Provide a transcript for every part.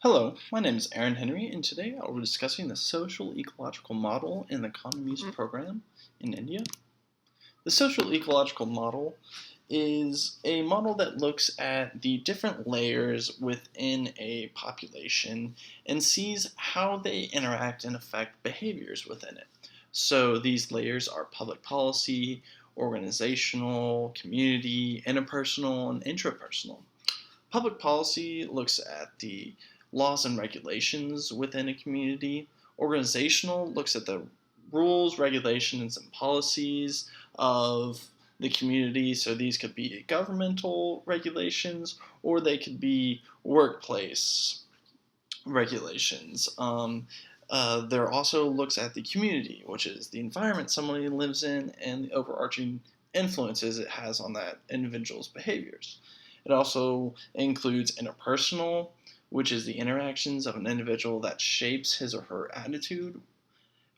Hello, my name is Aaron Henry, and today I'll be discussing the social ecological model in the Economist program in India. The social ecological model is a model that looks at the different layers within a population and sees how they interact and affect behaviors within it. So these layers are public policy, organizational, community, interpersonal, and intrapersonal. Public policy looks at the laws and regulations within a community. Organizational looks at the rules, regulations, and policies of the community. So these could be governmental regulations or they could be workplace regulations. There also looks at the community, which is the environment somebody lives in and the overarching influences it has on that individual's behaviors. It also includes interpersonal, which is the interactions of an individual that shapes his or her attitude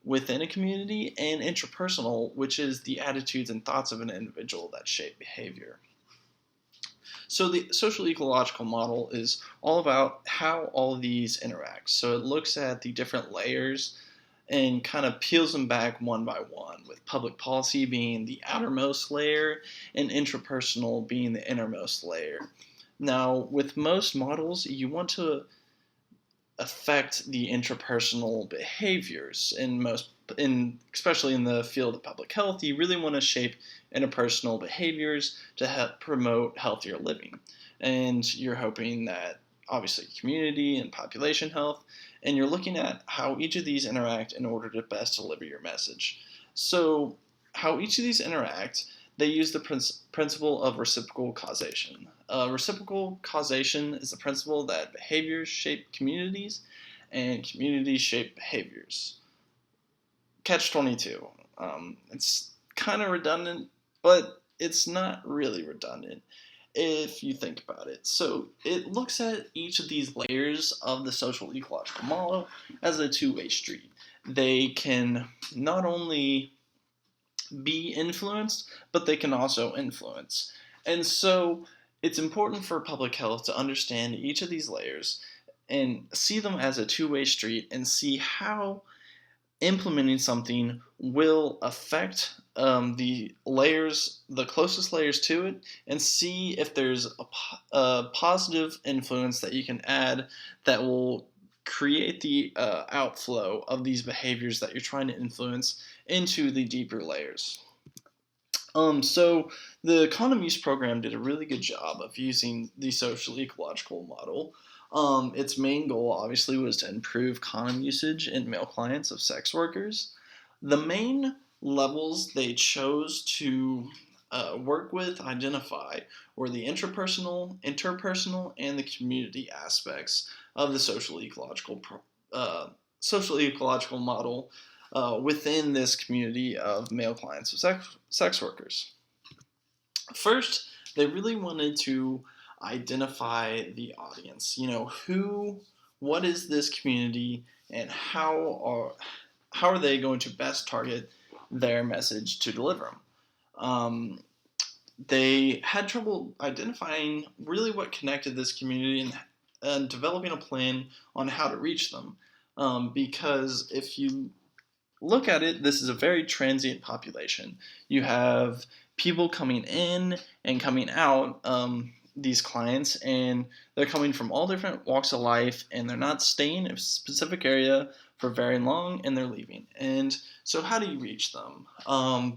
within a community, and intrapersonal, which is the attitudes and thoughts of an individual that shape behavior. So the social ecological model is all about how all of these interact. So it looks at the different layers and kind of peels them back one by one, with public policy being the outermost layer and intrapersonal being the innermost layer. Now, with most models, you want to affect the intrapersonal behaviors especially in the field of public health. You really want to shape interpersonal behaviors to help promote healthier living, and you're hoping that obviously community and population health, and you're looking at how each of these interact in order to best deliver your message. So how each of these interact, they use the principle of reciprocal causation. Reciprocal causation is the principle that behaviors shape communities and communities shape behaviors. Catch 22. It's kind of redundant, but it's not really redundant if you think about it. So it looks at each of these layers of the social ecological model as a two-way street. They can not only be influenced, but they can also influence. And so it's important for public health to understand each of these layers and see them as a two-way street and see how implementing something will affect the closest layers to it, and see if there's a positive influence that you can add that will create the outflow of these behaviors that you're trying to influence into the deeper layers. So the Economist program did a really good job of using the social ecological model. Its main goal, obviously, was to improve condom usage in male clients of sex workers. The main levels they chose to work with, identify, were the interpersonal, and the community aspects of the social ecological model within this community of male clients of sex workers. First, they really wanted to identify the audience. What is this community, and how are they going to best target their message to deliver them? They had trouble identifying really what connected this community and developing a plan on how to reach them. Because if you look at it, this is a very transient population. You have people coming in and coming out, these clients, and they're coming from all different walks of life, and they're not staying in a specific area for very long, and they're leaving. And so how do you reach them?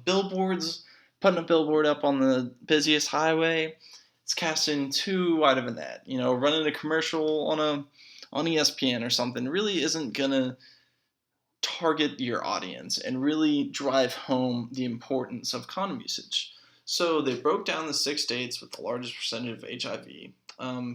Billboards, putting a billboard up on the busiest highway, it's casting too wide of a net. Running a commercial on ESPN or something really isn't gonna target your audience and really drive home the importance of condom usage. So they broke down the 6 states with the largest percentage of HIV.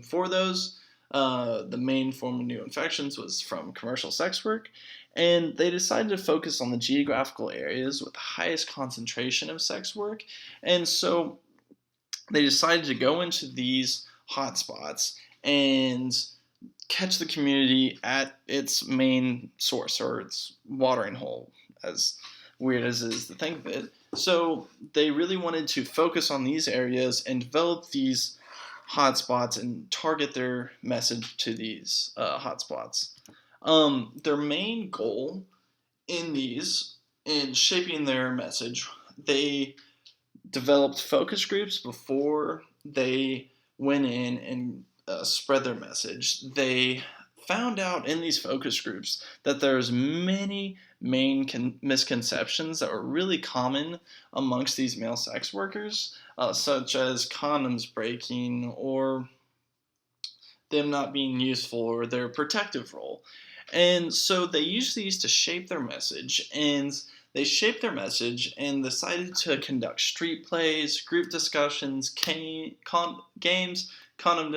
For those, the main form of new infections was from commercial sex work, and they decided to focus on the geographical areas with the highest concentration of sex work. And so they decided to go into these hotspots and catch the community at its main source, or its watering hole, as weird as it is to think of it. So they really wanted to focus on these areas and develop these hotspots and target their message to these hotspots. Their main goal in these, in shaping their message, they developed focus groups before they went in and spread their message. They found out in these focus groups that there's many main misconceptions that were really common amongst these male sex workers, such as condoms breaking or them not being useful or their protective role. And so they used these to shape their message, and they shaped their message and decided to conduct street plays, group discussions, games, condom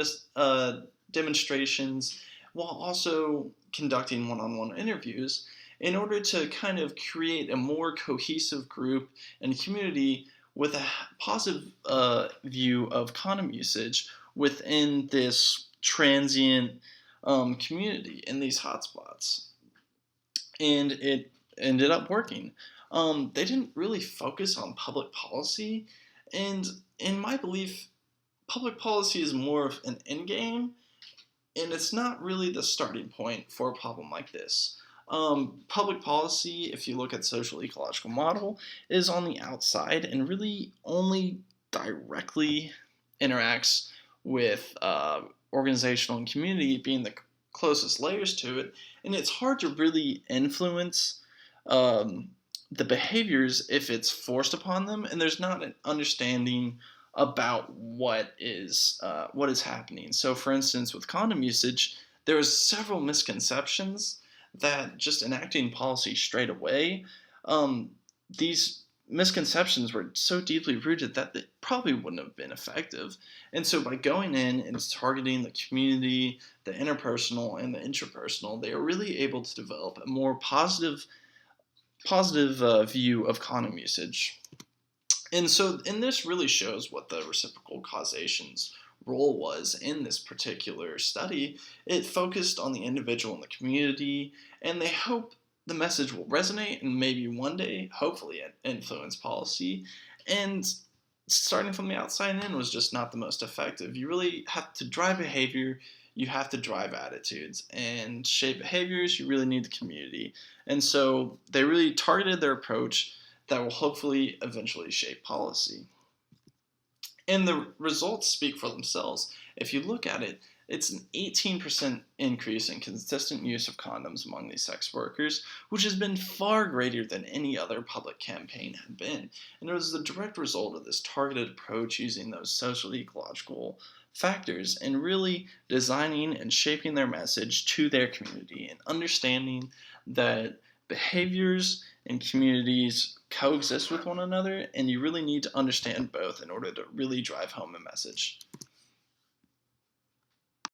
demonstrations, while also conducting one-on-one interviews in order to kind of create a more cohesive group and community with a positive view of condom usage within this transient community in these hotspots. And it ended up working. They didn't really focus on public policy, and in my belief, public policy is more of an end game, and it's not really the starting point for a problem like this. Public policy, if you look at social ecological model, is on the outside and really only directly interacts with organizational and community being the closest layers to it, and it's hard to really influence um, the behaviors if it's forced upon them, and there's not an understanding about what is happening. So, for instance, with condom usage, there was several misconceptions that just enacting policy straight away, these misconceptions were so deeply rooted that they probably wouldn't have been effective. And so, by going in and targeting the community, the interpersonal, and the intrapersonal, they are really able to develop a more positive view of condom usage. And so, and this really shows what the reciprocal causation's role was in this particular study. It focused on the individual and the community, and they hope the message will resonate and maybe one day, hopefully, influence policy. And starting from the outside in was just not the most effective. You really have to drive behavior, you have to drive attitudes, and shape behaviors, you really need the community. And so they really targeted their approach that will hopefully eventually shape policy. And the results speak for themselves. If you look at it, it's an 18% increase in consistent use of condoms among these sex workers, which has been far greater than any other public campaign had been. And it was the direct result of this targeted approach using those social ecological factors and really designing and shaping their message to their community and understanding that behaviors and communities coexist with one another, and you really need to understand both in order to really drive home a message.